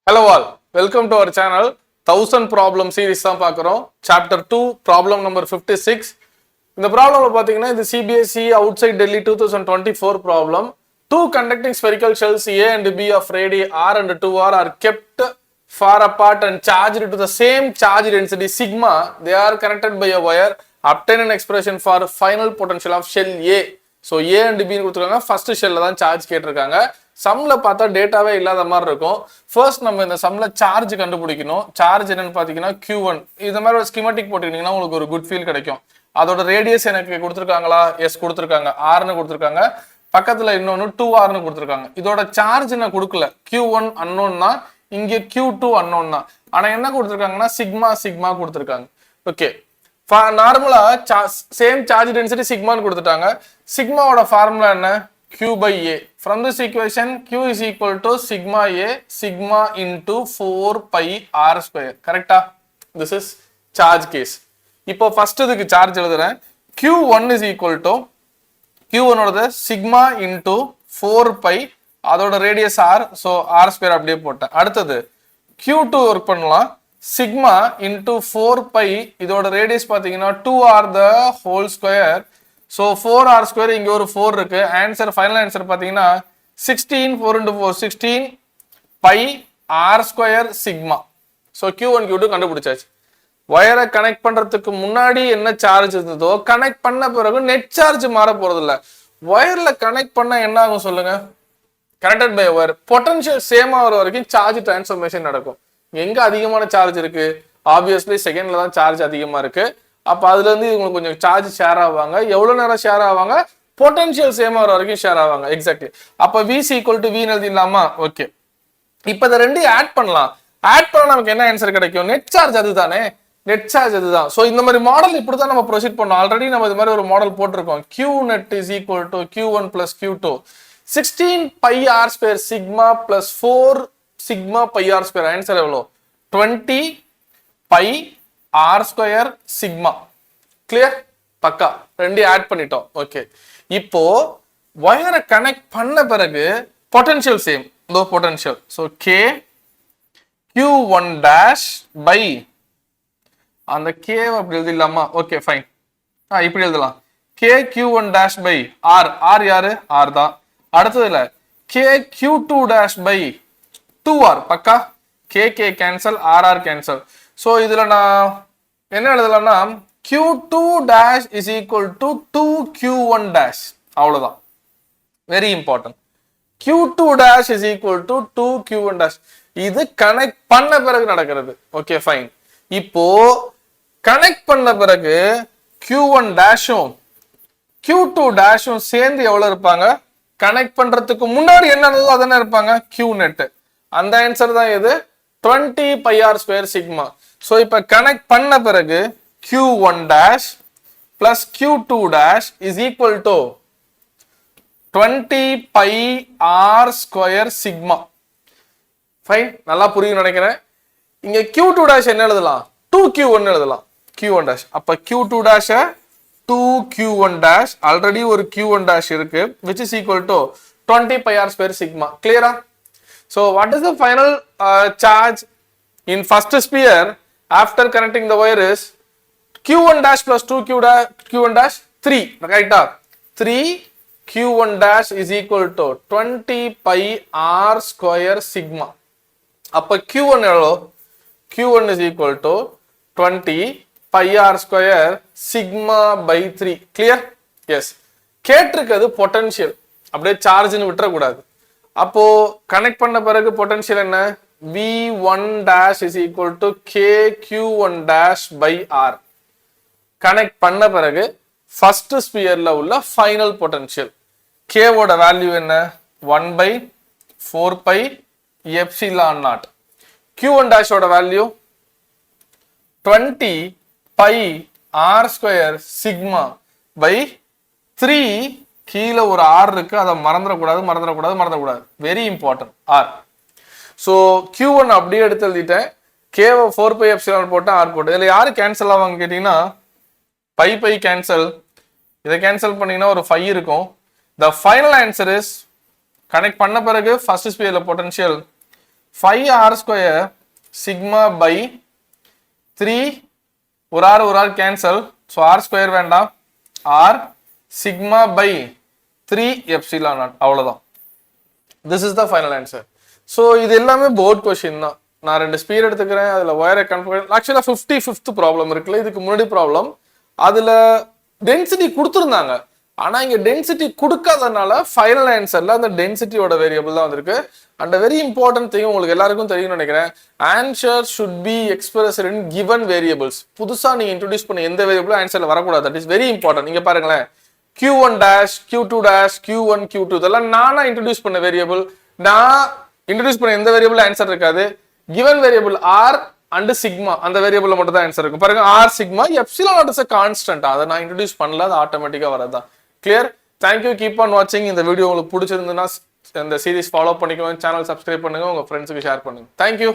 Hello all, welcome to our channel. 1000 problem series தான் பார்க்குறோம். Chapter 2, problem number 56. இந்த ப்ராப்ளம்ல பார்த்தீங்கன்னா இது CBSE outside Delhi 2024 problem. Two conducting spherical shells A and B of radii R and 2R are kept far apart and charged to the same charge density sigma. They are connected by a wire. Obtain an expression for final potential of shell A. So A and B னு கொடுத்துருக்காங்க. First shell தான் charge கேட்டிருக்காங்க. சம்ல பார்த்தா டேட்டாவே இல்லாத மாதிரி இருக்கும். First நம்ம இந்த சம்ல சார்ஜ் கண்டுபிடிக்கணும். சார்ஜ் என்னன்னு பாத்தீங்கன்னா Q1. இந்த மாதிரி ஒரு ஸ்கீமாட்டிக் போட்டுக்கிட்டீங்கன்னா உங்களுக்கு ஒரு குட் ஃபீல் கிடைக்கும். அதோட ரேடியஸ் எனக்கு கொடுத்துருக்காங்களா? எஸ் கொடுத்துருக்காங்க. ஆர்னு கொடுத்துருக்காங்க. பக்கத்துல இன்னொன்னு 2R கொடுத்துருக்காங்க. இதோட சார்ஜ் நான் கொடுக்கல. Q1 அன்னோன் தான், இங்க Q2 அன்னோன் தான். ஆனா என்ன கொடுத்துருக்காங்கன்னா சிக்மா கொடுத்துருக்காங்க. ஓகே, நார்மலா சேம் சார்ஜ் டென்சிட்டி சிக்மான்னு கொடுத்துட்டாங்க. சிக்மாவோட ஃபார்முலா என்ன? Q by A. From this equation, Q is equal to sigma A, sigma into 4 pi R square. Correct? This is charge case. இப்போ first இதுக்கு charge எழுதுறேன். Q1 is equal to Q1 ஓடது sigma into 4 pi, அதோட radius R, so R square அப்படியே போட்டேன். அடுத்தது Q2 work பண்ணலாம். sigma into 4 pi, இதோட radius பார்த்தீங்கன்னா 2R the whole square. So 4R square இங்க ஒரு 4 இருக்கு. ஆன்சர் ஃபைனல் ஆன்சர் பாத்தீங்கன்னா 16 4 into 4 16 pi R square sigma. So Q1 Q2 கண்டுபிடிச்சாச்சு. வயரை கனெக்ட் பண்றதுக்கு முன்னாடி என்ன சார்ஜ் இருந்ததோ கனெக்ட் பண்ண பிறகு நெட் சார்ஜ் மாற போறது இல்ல. வயர்ல கனெக்ட் பண்ண என்ன ஆகும் சொல்லுங்க? Connected by wire potential same ஆகிற வரைக்கும் சார்ஜ் டிரான்ஸ்ஃபர்மேஷன் நடக்கும். எங்க அதிகமான சார்ஜ் இருக்கு? ஆப்வியஸ்லி செகண்ட்ல தான் சார்ஜ் அதிகமா இருக்கு. அப்ப அதுல இருந்து இவங்களுக்கு கொஞ்சம் சார்ஜ் ஷேர் ஆவாங்க. எவ்வளவு நேரம் ஷேர் ஆவாங்க? பொட்டன்ஷியல் சேம் ஆகிற வரைக்கும் ஷேர் ஆவாங்க. எக்ஸாக்ட்லி. அப்ப V = V எழுதிடலாமா? ஓகே, இப்ப இதை ரெண்டையும் ஆட் பண்ணலாம். ஆட் பண்ணா நமக்கு என்ன ஆன்சர் கிடைக்கும்? நெட் சார்ஜ் அதுதானே, நெட் சார்ஜ் அதுதான். சோ இந்த மாதிரி மாடல் இப்படிதான் நம்ம ப்ரொசீட் பண்ணோம். ஆல்ரெடி நம்ம இது மாதிரி ஒரு மாடல் போட்டிருக்கோம். Q net is equal to Q1 plus Q2 16 pi R square sigma plus 4 sigma pi R square. Answer எவ்வளோ? 20 pi R square sigma. Clear? பக்கா. ரெண்டையும் ஆட் பண்ணிட்டோம். ஓகே, இப்போ வயரை கனெக்ட் பண்ண பிறகு பொட்டன்ஷியல் சேம். இதோ potential. So K Q1 dash by அந்த K அப்படி எழுதிடலாமா? Okay fine. இப்படி எழுதலாம். K Q1 dash by R. R யாரு? R தான். அடுத்ததுல K Q2 dash by 2R. பக்கா. K cancel, RR cancel. So இதுல நான் என்ன எழுதலாம்னா Q2 dash is equal to 2Q1 dash. அவ்வளவுதான். Very important. Q2 dash is equal to 2Q1 dash. இது connect பண்ண பிறகு நடக்கிறது. Okay fine. இப்போ கனெக்ட் பண்ண பிறகு Q1 டேஷும் Q2 டேஷும் சேர்ந்து எவ்வளவு இருப்பாங்க? கனெக்ட் பண்றதுக்கு முன்னாடி என்ன இருந்ததோ அதானே இருப்பாங்க. Q net. அந்த ஆன்சர் தான் இது 20 pi R square sigma. So இப்போ கனெக்ட் பண்ண பிறகு Q1 dash plus Q2 dash is equal to 20 pi R square sigma. Fine, நல்லா புரியும் நினைக்கிறேன். இங்க Q2 dash என்ன எழுதலாம்? 2Q1 எழுதலாம். Q1 dash. அப்ப Q2 dash 2Q1 dash, already ஒரு Q1 dash இருக்கு, which is equal to 20 pi R square sigma. Clear? So what is the final charge in first sphere after connecting the wire is Q1 dash plus 2Q1 dash 3. Right? 3Q1 dash is equal to 20 pi R square sigma. அப்ப Q1 எவ்வளோ? Q1 is equal to 20 pi R square sigma by 3. Clear? Yes. கேட்டிருக்கிறது potential, அப்படியே சார்ஜ்னு விட்டுறக்கூடாது. அப்போ connect பண்ண பிறகு potential என்ன? V1 dash is equal to KQ1 dash by R. Connect பண்ண பிறகு ஃபர்ஸ்ட் ஸ்பியர்ல உள்ள ஃபைனல் பொட்டன்ஷியல் K ஓட வேல்யூ என்ன? 1 by 4 pi epsilon naught. Q1 dash ஓட value 20 pi R square sigma by 3. கீழே ஒரு R இருக்கு, அதை மறந்துடக்கூடாது. Very important R. So Q1 அப்படியே எடுத்து எழுதிட்டேன். K 4 pi epsilon போட்டேன், R போட்டேன். இதில் யாரு கேன்சல் ஆவாங்க கேட்டீங்கன்னா pi கேன்சல். இதை கேன்சல் பண்ணீங்கன்னா ஒரு 5 இருக்கும். The final answer is connect பண்ண பிறகு ஃபர்ஸ்ட் ஸ்பியர்ல potential 5r square sigma by 3 ஒரு r cancel. So r square வேண்டாம். r sigma by 3 epsilon naught அவ்வளவுதான். This is the final answer. So இது எல்லாமே board question தான். நான் ரெண்டு ஸ்பீட் எடுத்துக்கிறேன். அதுல ஒயரை கன்ஃபிகர் ஆக்சுவலா 55th ப்ராப்ளம் இருக்குல்ல, இதுக்கு முன்னாடி ப்ராப்ளம் அதுல டென்சிட்டி கொடுத்துருந்தாங்க. ஆனா இங்க டென்சிட்டி கொடுக்காதனால ஃபைனல் ஆன்சர்ல அந்த டென்சிட்டியோட வேரியபிள் தான் வந்திருக்கு. அண்ட் வெரி இம்பார்ட்டன்ட் திங் உங்களுக்கு எல்லாருக்கும் தெரியும்னு நினைக்கிறேன், answer should be expressed in given variables. புதுசா நீங்க இன்ட்ரோடியூஸ் பண்ண எந்த வேரியபிளும் ஆன்சர்ல வரக்கூடாது. That is very important. நீங்க பாருங்களேன், q1 dash q2 dash q1 q2 இதெல்லாம் நானா இன்ட்ரோடியூஸ் பண்ண வேரியபிள். நான் இன்ட்ரோடியூஸ் பண்ண எந்த வேரியபிள் ஆன்சர் இருக்காது. Given variable r and sigma அந்த வேரியபிள்ல மட்டும் தான் ஆன்சர் இருக்கும். பாருங்க, r sigma epsilon naught is a constant. அதை நான் இன்ட்ரோடியூஸ் பண்ணல, அது ஆட்டோமேட்டிக்கா வரதான். கிளியர்? தேங்க்யூ, கீப் ஆன் வாட்சிங். இந்த வீடியோ உங்களுக்கு பிடிச்சிருந்ததுன்னா இந்த சீரிஸ் ஃபாலோ பண்ணிக்கோங்க, சேனல் சப்ஸ்கிரைப் பண்ணுங்க, உங்க ஃப்ரெண்ட்ஸுக்கு ஷேர் பண்ணுங்க. தேங்க்யூ.